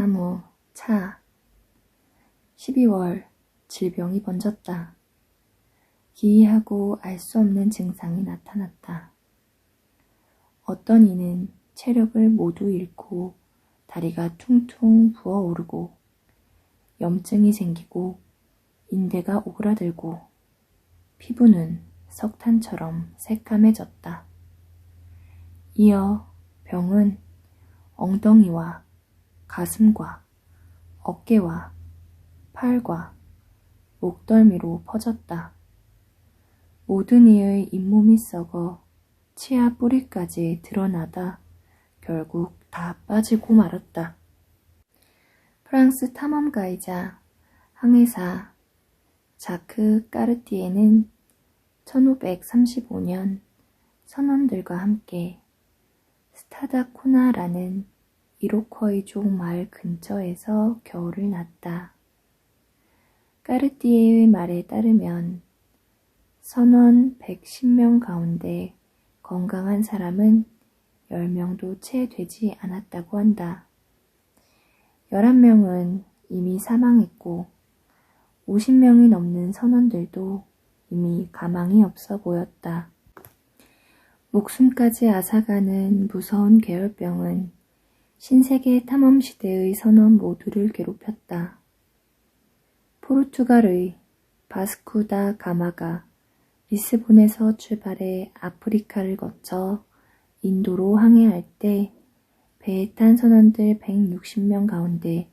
나무, 차. 12월, 질병이 번졌다. 기이하고 알 수 없는 증상이 나타났다. 어떤 이는 체력을 모두 잃고 다리가 퉁퉁 부어오르고 염증이 생기고 인대가 오그라들고 피부는 석탄처럼 새까매졌다. 이어 병은 엉덩이와 가슴과 어깨와 팔과 목덜미로 퍼졌다. 모든 이의 잇몸이 썩어 치아 뿌리까지 드러나다 결국 다 빠지고 말았다. 프랑스 탐험가이자 항해사 자크 까르띠에는 1535년 선원들과 함께 스타다코나라는 이로쿼이족 마을 근처에서 겨울을 났다. 까르띠에의 말에 따르면 선원 110명 가운데 건강한 사람은 10명도 채 되지 않았다고 한다. 11명은 이미 사망했고 50명이 넘는 선원들도 이미 가망이 없어 보였다. 목숨까지 앗아가는 무서운 계열병은 신세계 탐험시대의 선원 모두를 괴롭혔다. 포르투갈의 바스코 다 가마가 리스본에서 출발해 아프리카를 거쳐 인도로 항해할 때 배에 탄 선원들 160명 가운데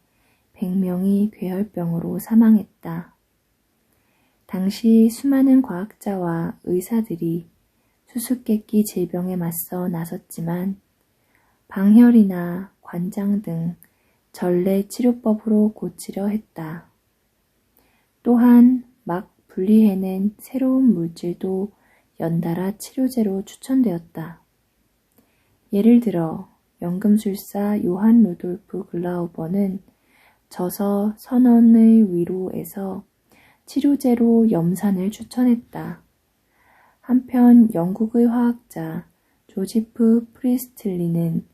100명이 괴혈병으로 사망했다. 당시 수많은 과학자와 의사들이 수수께끼 질병에 맞서 나섰지만 방혈이나 관장 등 전래 치료법으로 고치려 했다. 또한 막 분리해낸 새로운 물질도 연달아 치료제로 추천되었다. 예를 들어 연금술사 요한 루돌프 글라우버는 저서 선원의 위로에서 치료제로 염산을 추천했다. 한편 영국의 화학자 조지프 프리스틀리는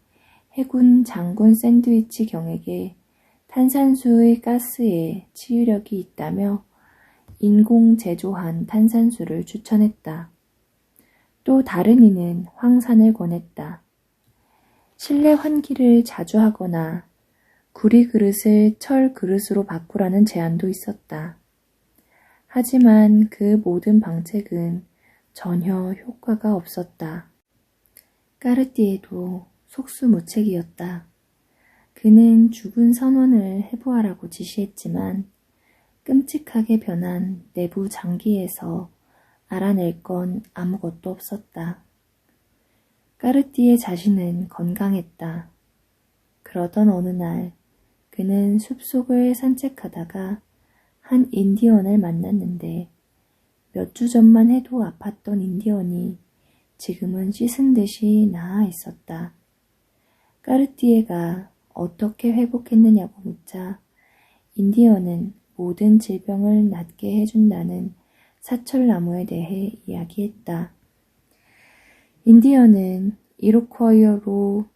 해군 장군 샌드위치 경에게 탄산수의 가스에 치유력이 있다며 인공 제조한 탄산수를 추천했다. 또 다른 이는 황산을 권했다. 실내 환기를 자주 하거나 구리 그릇을 철 그릇으로 바꾸라는 제안도 있었다. 하지만 그 모든 방책은 전혀 효과가 없었다. 까르띠에도 속수무책이었다. 그는 죽은 선원을 해부하라고 지시했지만 끔찍하게 변한 내부 장기에서 알아낼 건 아무것도 없었다. 까르띠에 자신은 건강했다. 그러던 어느 날 그는 숲속을 산책하다가 한 인디언을 만났는데 몇 주 전만 해도 아팠던 인디언이 지금은 씻은 듯이 나아 있었다. 까르띠에가 어떻게 회복했느냐고 묻자 인디언은 모든 질병을 낫게 해준다는 사철나무에 대해 이야기했다. 인디언은 이로쿼이어로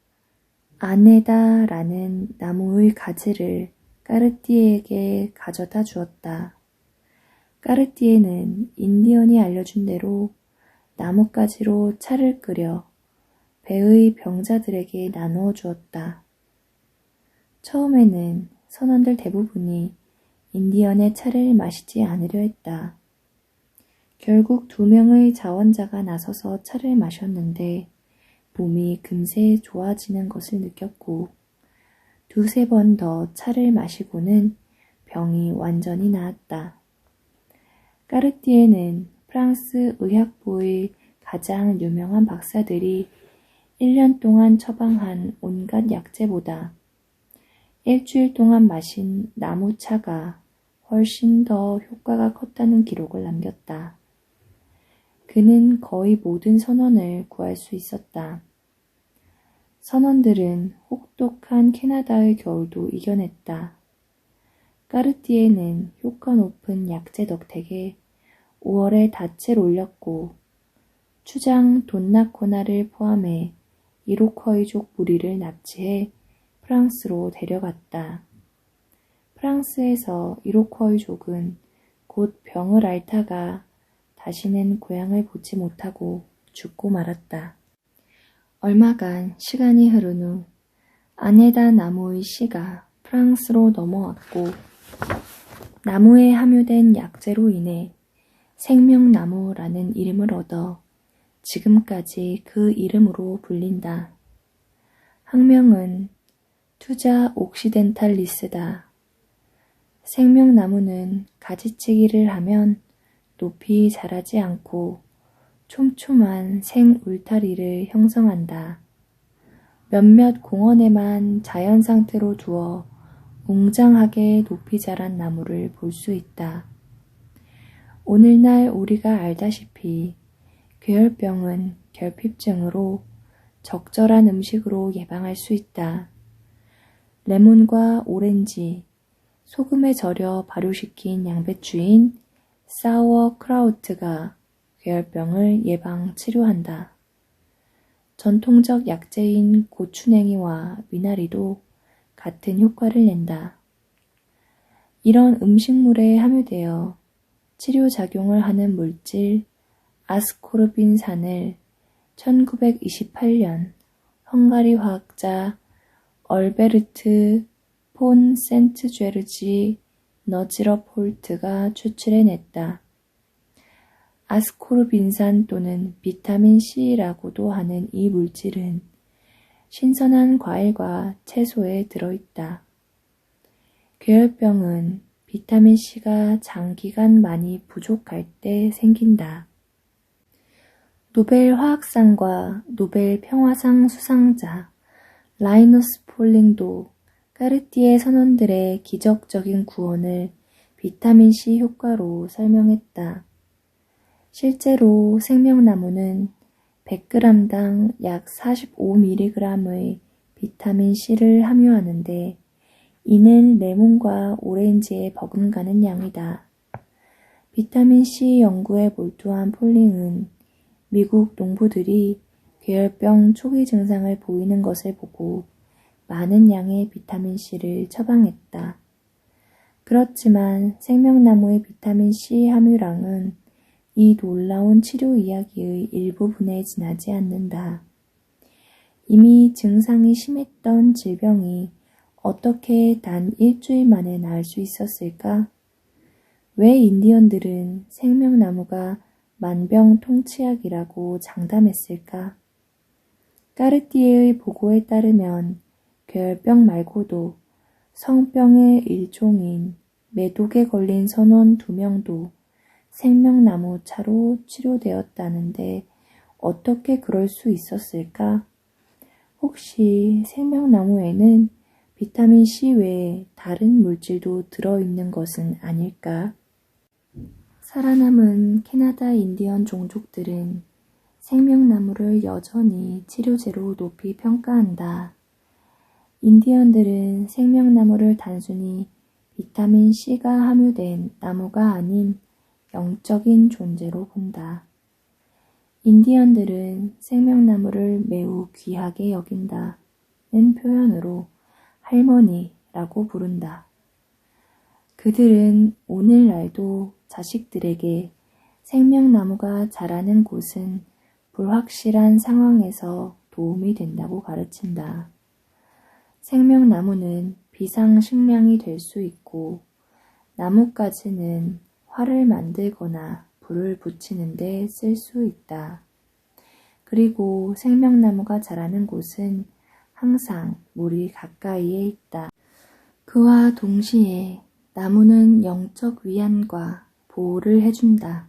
아네다라는 나무의 가지를 까르띠에에게 가져다 주었다. 까르띠에는 인디언이 알려준 대로 나뭇가지로 차를 끓여 배의 병자들에게 나누어 주었다. 처음에는 선원들 대부분이 인디언의 차를 마시지 않으려 했다. 결국 2명의 자원자가 나서서 차를 마셨는데 몸이 금세 좋아지는 것을 느꼈고 2-3번 더 차를 마시고는 병이 완전히 나았다. 까르띠에는 프랑스 의학부의 가장 유명한 박사들이 1년 동안 처방한 온갖 약재보다 일주일 동안 마신 나무차가 훨씬 더 효과가 컸다는 기록을 남겼다. 그는 거의 모든 선원을 구할 수 있었다. 선원들은 혹독한 캐나다의 겨울도 이겨냈다. 까르띠에는 효과 높은 약재 덕택에 5월에 닻을 올렸고 추장 돈나코나를 포함해 이로쿼이족 무리를 납치해 프랑스로 데려갔다. 프랑스에서 이로쿼이족은 곧 병을 앓다가 다시는 고향을 보지 못하고 죽고 말았다. 얼마간 시간이 흐른 후 아네다 나무의 씨가 프랑스로 넘어왔고 나무에 함유된 약재로 인해 생명나무라는 이름을 얻어 지금까지 그 이름으로 불린다. 학명은 투자 옥시덴탈리스다. 생명나무는 가지치기를 하면 높이 자라지 않고 촘촘한 생울타리를 형성한다. 몇몇 공원에만 자연 상태로 두어 웅장하게 높이 자란 나무를 볼 수 있다. 오늘날 우리가 알다시피 괴혈병은 결핍증으로 적절한 음식으로 예방할 수 있다. 레몬과 오렌지, 소금에 절여 발효시킨 양배추인 사워크라우트가 괴혈병을 예방 치료한다. 전통적 약재인 고추냉이와 미나리도 같은 효과를 낸다. 이런 음식물에 함유되어 치료작용을 하는 물질 아스코르빈산을 1928년 헝가리 화학자 얼베르트 폰 센트죄르지 너지럽홀트가 추출해냈다. 아스코르빈산 또는 비타민 C라고도 하는 이 물질은 신선한 과일과 채소에 들어있다. 괴혈병은 비타민 C가 장기간 많이 부족할 때 생긴다. 노벨 화학상과 노벨 평화상 수상자 라이너스 폴링도 까르띠에 선원들의 기적적인 구원을 비타민 C 효과로 설명했다. 실제로 생명나무는 100g당 약 45mg의 비타민 C를 함유하는데 이는 레몬과 오렌지에 버금가는 양이다. 비타민 C 연구에 몰두한 폴링은 미국 농부들이 괴혈병 초기 증상을 보이는 것을 보고 많은 양의 비타민 C를 처방했다. 그렇지만 생명나무의 비타민 C 함유량은 이 놀라운 치료 이야기의 일부분에 지나지 않는다. 이미 증상이 심했던 질병이 어떻게 단 일주일 만에 나을 수 있었을까? 왜 인디언들은 생명나무가 만병통치약이라고 장담했을까? 까르띠에의 보고에 따르면 괴혈병 말고도 성병의 일종인 매독에 걸린 선원 2명도 생명나무 차로 치료되었다는데 어떻게 그럴 수 있었을까? 혹시 생명나무에는 비타민 C 외에 다른 물질도 들어있는 것은 아닐까? 살아남은 캐나다 인디언 종족들은 생명나무를 여전히 치료제로 높이 평가한다. 인디언들은 생명나무를 단순히 비타민 C가 함유된 나무가 아닌 영적인 존재로 본다. 인디언들은 생명나무를 매우 귀하게 여긴다는 표현으로 할머니라고 부른다. 그들은 오늘날도 자식들에게 생명나무가 자라는 곳은 불확실한 상황에서 도움이 된다고 가르친다. 생명나무는 비상식량이 될 수 있고 나뭇가지는 활을 만들거나 불을 붙이는 데 쓸 수 있다. 그리고 생명나무가 자라는 곳은 항상 물이 가까이에 있다. 그와 동시에 나무는 영적 위안과 보호를 해준다.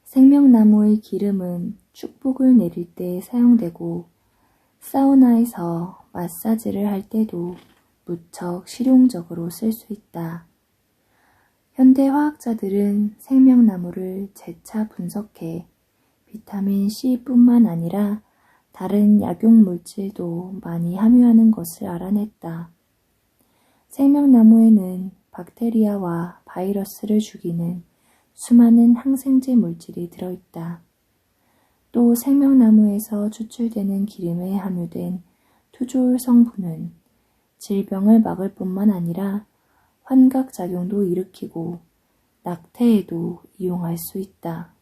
생명나무의 기름은 축복을 내릴 때 사용되고 사우나에서 마사지를 할 때도 무척 실용적으로 쓸 수 있다. 현대 화학자들은 생명나무를 재차 분석해 비타민 C뿐만 아니라 다른 약용 물질도 많이 함유하는 것을 알아냈다. 생명나무에는 박테리아와 바이러스를 죽이는 수많은 항생제 물질이 들어있다. 또 생명나무에서 추출되는 기름에 함유된 투졸 성분은 질병을 막을 뿐만 아니라 환각작용도 일으키고 낙태에도 이용할 수 있다.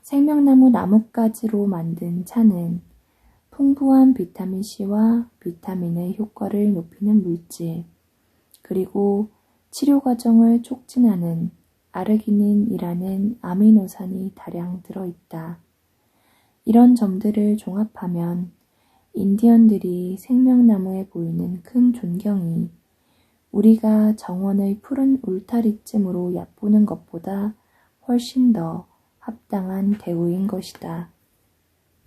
생명나무 나뭇가지로 만든 차는 풍부한 비타민C와 비타민의 효과를 높이는 물질, 그리고 치료 과정을 촉진하는 아르기닌이라는 아미노산이 다량 들어있다. 이런 점들을 종합하면 인디언들이 생명나무에 보이는 큰 존경이 우리가 정원의 푸른 울타리쯤으로 얕보는 것보다 훨씬 더 합당한 대우인 것이다.